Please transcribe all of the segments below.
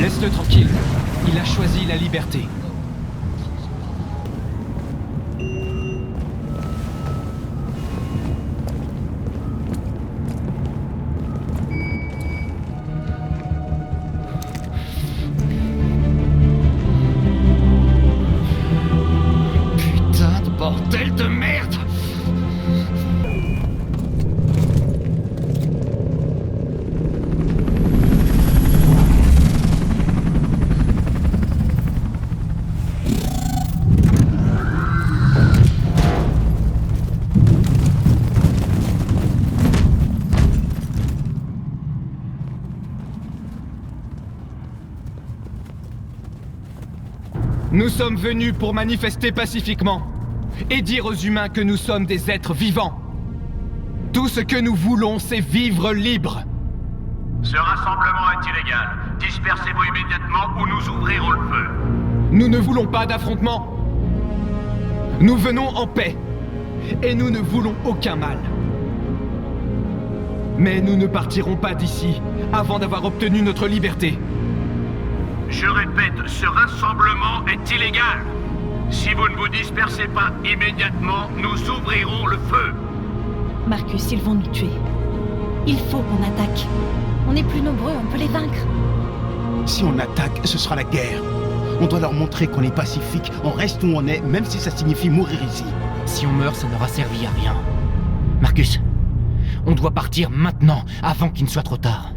Laisse-le tranquille. Il a choisi la liberté. Putain de bordel de merde! Nous sommes venus pour manifester pacifiquement et dire aux humains que nous sommes des êtres vivants. Tout ce que nous voulons, c'est vivre libre. Ce rassemblement est illégal. Dispersez-vous immédiatement ou nous ouvrirons le feu. Nous ne voulons pas d'affrontement. Nous venons en paix et nous ne voulons aucun mal. Mais nous ne partirons pas d'ici avant d'avoir obtenu notre liberté. Je répète, ce rassemblement est illégal. Si vous ne vous dispersez pas immédiatement, nous ouvrirons le feu. Marcus, ils vont nous tuer. Il faut qu'on attaque. On est plus nombreux, on peut les vaincre. Si on attaque, ce sera la guerre. On doit leur montrer qu'on est pacifique, on reste où on est, même si ça signifie mourir ici. Si on meurt, ça n'aura servi à rien. Marcus, on doit partir maintenant, avant qu'il ne soit trop tard.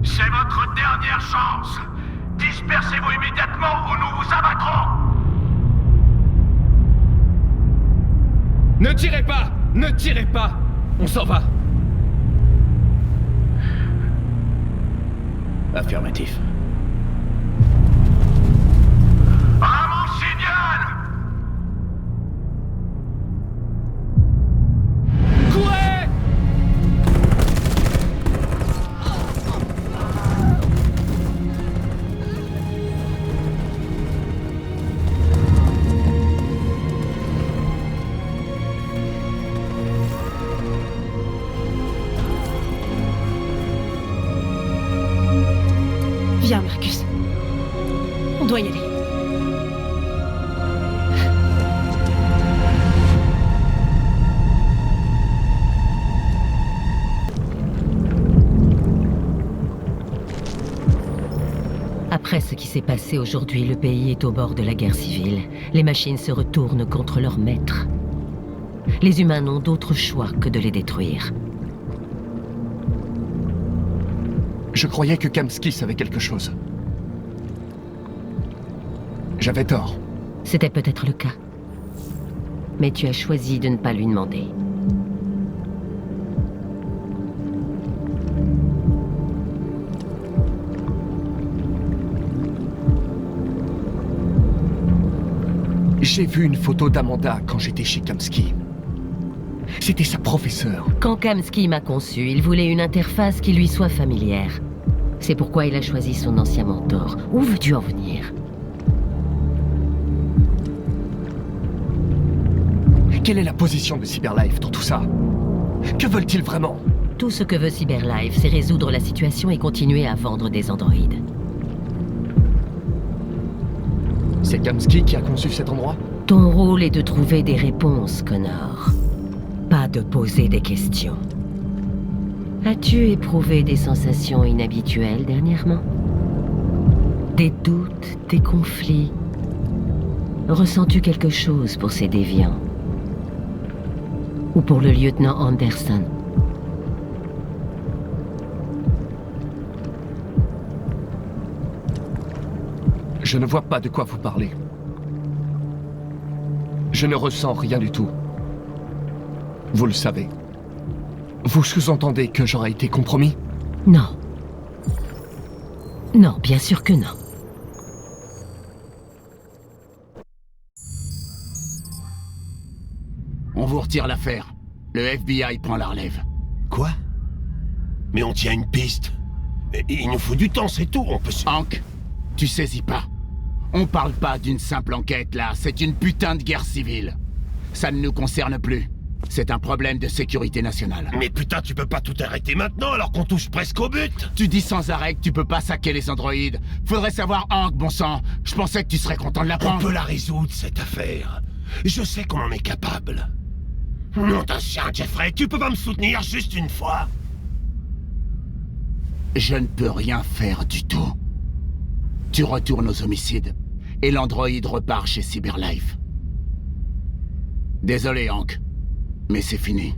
C'est votre dernière chance. Dispersez-vous immédiatement ou nous vous abattrons. Ne tirez pas! Ne tirez pas! On s'en va! Affirmatif. À mon signal! Courez! Viens, Marcus. On doit y aller. Après ce qui s'est passé aujourd'hui, le pays est au bord de la guerre civile. Les machines se retournent contre leurs maîtres. Les humains n'ont d'autre choix que de les détruire. Je croyais que Kamsky savait quelque chose. J'avais tort. C'était peut-être le cas. Mais tu as choisi de ne pas lui demander. J'ai vu une photo d'Amanda quand j'étais chez Kamsky. C'était sa professeure. Quand Kamsky m'a conçu, il voulait une interface qui lui soit familière. C'est pourquoi il a choisi son ancien mentor. Où veux-tu en venir? Quelle est la position de Cyberlife dans tout ça? Que veulent-ils vraiment? Tout ce que veut Cyberlife, c'est résoudre la situation et continuer à vendre des androïdes. C'est Kamsky qui a conçu cet endroit? Ton rôle est de trouver des réponses, Connor. Pas de poser des questions. As-tu éprouvé des sensations inhabituelles dernièrement? Des doutes, des conflits? Ressens-tu quelque chose pour ces déviants? Ou pour le lieutenant Anderson? Je ne vois pas de quoi vous parlez. Je ne ressens rien du tout. Vous le savez. Vous sous-entendez que j'aurais été compromis? Non. Non, bien sûr que non. On vous retire l'affaire. Le FBI prend la relève. Quoi? Mais on tient une piste. Il nous faut du temps, c'est tout, on peut se... Hank, tu saisis pas. On parle pas d'une simple enquête, là. C'est une putain de guerre civile. Ça ne nous concerne plus. C'est un problème de sécurité nationale. Mais putain, tu peux pas tout arrêter maintenant alors qu'on touche presque au but. Tu dis sans arrêt que tu peux pas saquer les androïdes. Faudrait savoir Hank, bon sang. Je pensais que tu serais content de On l'apprendre. peut la résoudre, cette affaire. Je sais qu'on en est capable. Nom d'un chien, Jeffrey, tu peux pas me soutenir juste une fois? Je ne peux rien faire du tout. Tu retournes aux homicides, et l'androïde repart chez Cyberlife. Désolé, Hank, mais c'est fini.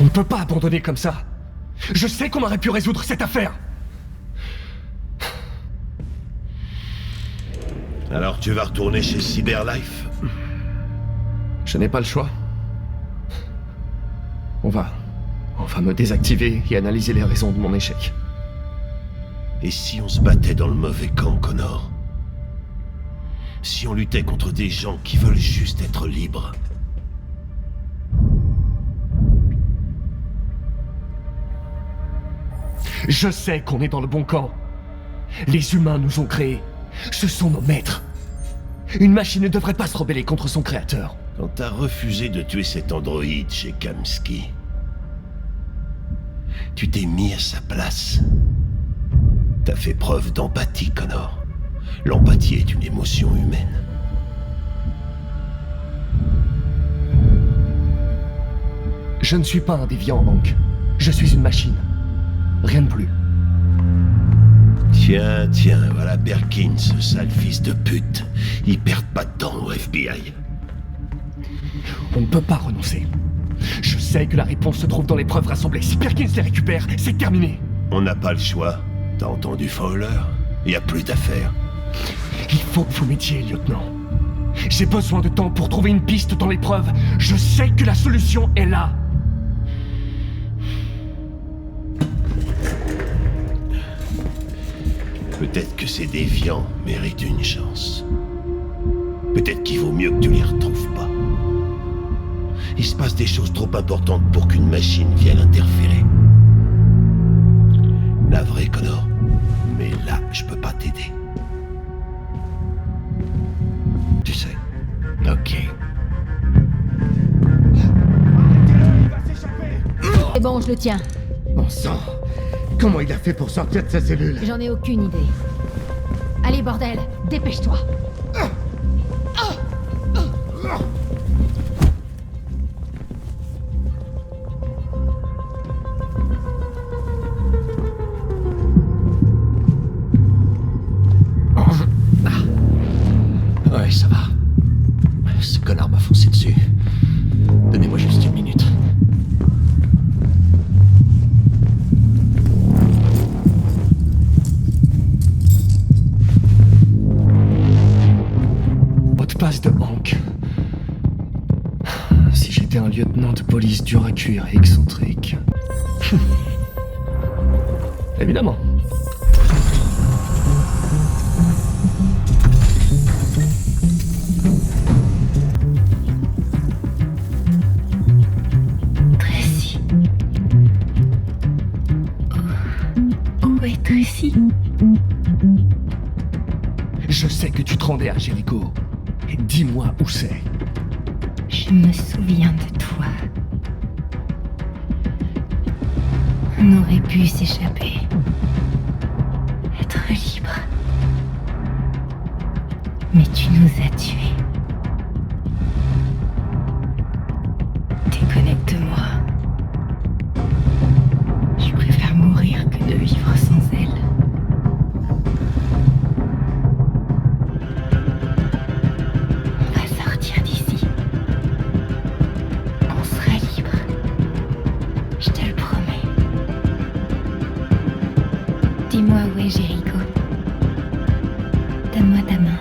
On ne peut pas abandonner comme ça. Je sais qu'on aurait pu résoudre cette affaire. Alors tu vas retourner chez Cyberlife? Je n'ai pas le choix. On va me désactiver et analyser les raisons de mon échec. Et si on se battait dans le mauvais camp, Connor? Si on luttait contre des gens qui veulent juste être libres? Je sais qu'on est dans le bon camp. Les humains nous ont créés. Ce sont nos maîtres. Une machine ne devrait pas se rebeller contre son créateur. Quand t'as refusé de tuer cet androïde chez Kamsky, tu t'es mis à sa place. T'as fait preuve d'empathie, Connor. L'empathie est une émotion humaine. Je ne suis pas un déviant, Hank. Je suis une machine. Rien de plus. Tiens, voilà Perkins, ce sale fils de pute. Ils perdent pas de temps au FBI. On ne peut pas renoncer. Je sais que la réponse se trouve dans les preuves rassemblées. Si Perkins les récupère, c'est terminé. On n'a pas le choix. T'as entendu Fowler? Y a plus d'affaires. Il faut que vous m'aidiez, lieutenant. J'ai besoin de temps pour trouver une piste dans les preuves. Je sais que la solution est là. Peut-être que ces déviants méritent une chance. Peut-être qu'il vaut mieux que tu les retrouves pas. Il se passe des choses trop importantes pour qu'une machine vienne interférer. Navré, Connor, mais là, je peux pas t'aider. Tu sais. Ok. C'est bon, je le tiens. Bon sang, comment il a fait pour sortir de sa cellule? J'en ai aucune idée. Allez, bordel, dépêche-toi. Ouais, ça va. Ce connard m'a foncé dessus. Donnez-moi juste une minute. Mot de passe de Hank. Si j'étais un lieutenant de police dur à cuire et excentrique. Évidemment. Tracy. Où est Tracy? Je sais que tu te rendais à Jericho. Dis-moi où c'est. Je me souviens de toi. On aurait pu s'échapper. Être libre. Mais tu nous as tués. Déconnecte-moi. Je préfère mourir que de vivre sans elle. On va sortir d'ici. On sera libre. Je te le promets. Dis-moi où est Jericho. Donne-moi ta main.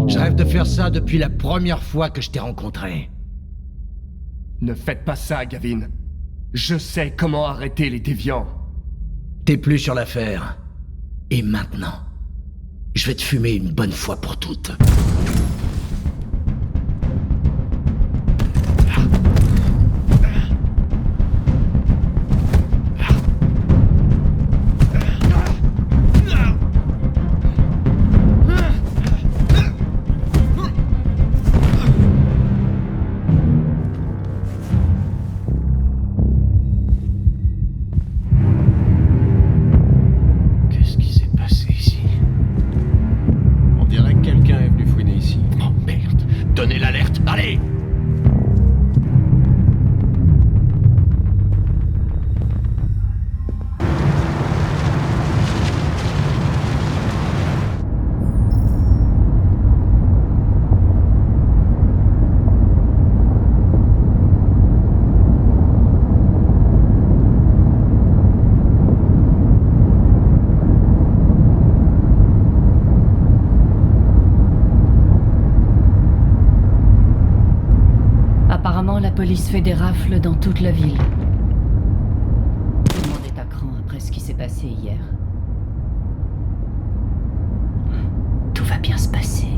Je rêve de faire ça depuis la première fois que je t'ai rencontré. Ne faites pas ça, Gavin. Je sais comment arrêter les déviants. T'es plus sur l'affaire. Et maintenant, je vais te fumer une bonne fois pour toutes. Donnez l'alerte, allez! Apparemment, la police fait des rafles dans toute la ville. Tout le monde est à cran après ce qui s'est passé hier. Tout va bien se passer.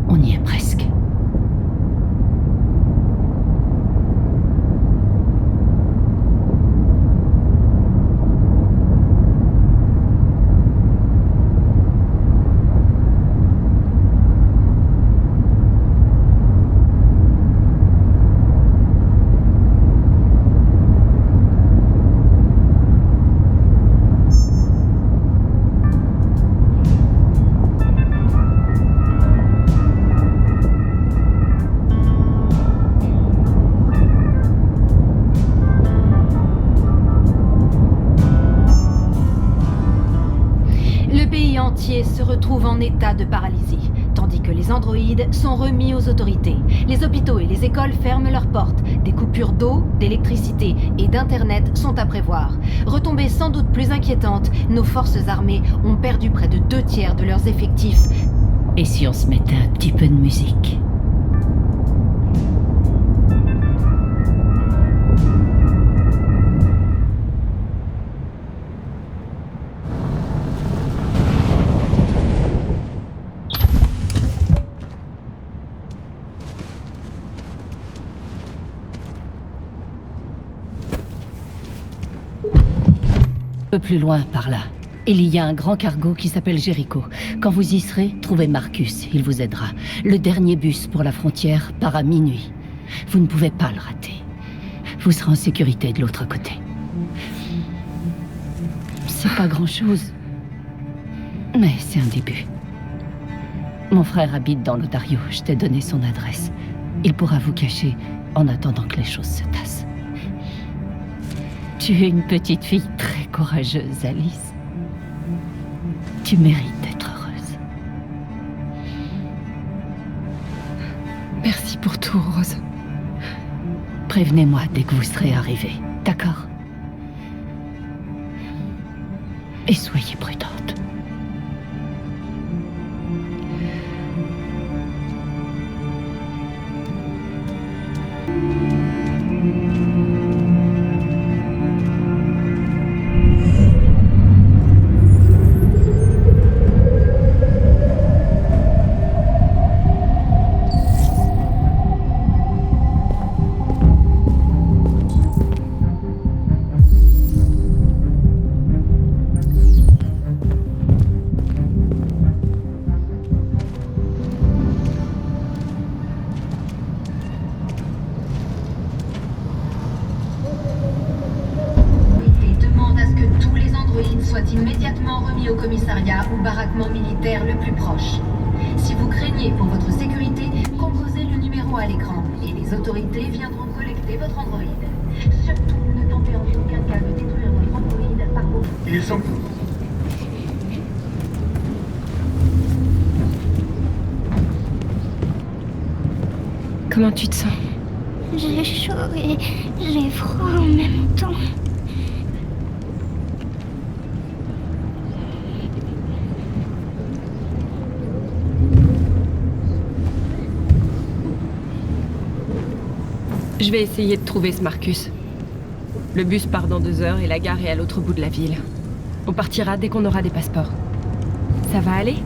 On y est presque. Se retrouvent en état de paralysie, tandis que les androïdes sont remis aux autorités. Les hôpitaux et les écoles ferment leurs portes. Des coupures d'eau, d'électricité et d'internet sont à prévoir. Retombées sans doute plus inquiétantes, nos forces armées ont perdu près de 2/3 de leurs effectifs. Et si on se mettait un petit peu de musique ? Un peu plus loin, par là. Il y a un grand cargo qui s'appelle Jericho. Quand vous y serez, trouvez Marcus, il vous aidera. Le dernier bus pour la frontière part à minuit. Vous ne pouvez pas le rater. Vous serez en sécurité de l'autre côté. C'est pas grand-chose, mais c'est un début. Mon frère habite dans l'Ontario, je t'ai donné son adresse. Il pourra vous cacher en attendant que les choses se tassent. Tu es une petite fille très courageuse, Alice. Tu mérites d'être heureuse. Merci pour tout, Rose. Prévenez-moi dès que vous serez arrivés, d'accord? Et soyez prudente. Immédiatement remis au commissariat ou baraquement militaire le plus proche. Si vous craignez pour votre sécurité, composez le numéro à l'écran et les autorités viendront collecter votre androïde. Surtout, ne tentez en aucun cas de détruire votre androïde par vos... Ils sont... Comment tu te sens? J'ai chaud et j'ai froid en même temps. Je vais essayer de trouver ce Marcus. Le bus part dans 2 heures et la gare est à l'autre bout de la ville. On partira dès qu'on aura des passeports. Ça va aller ?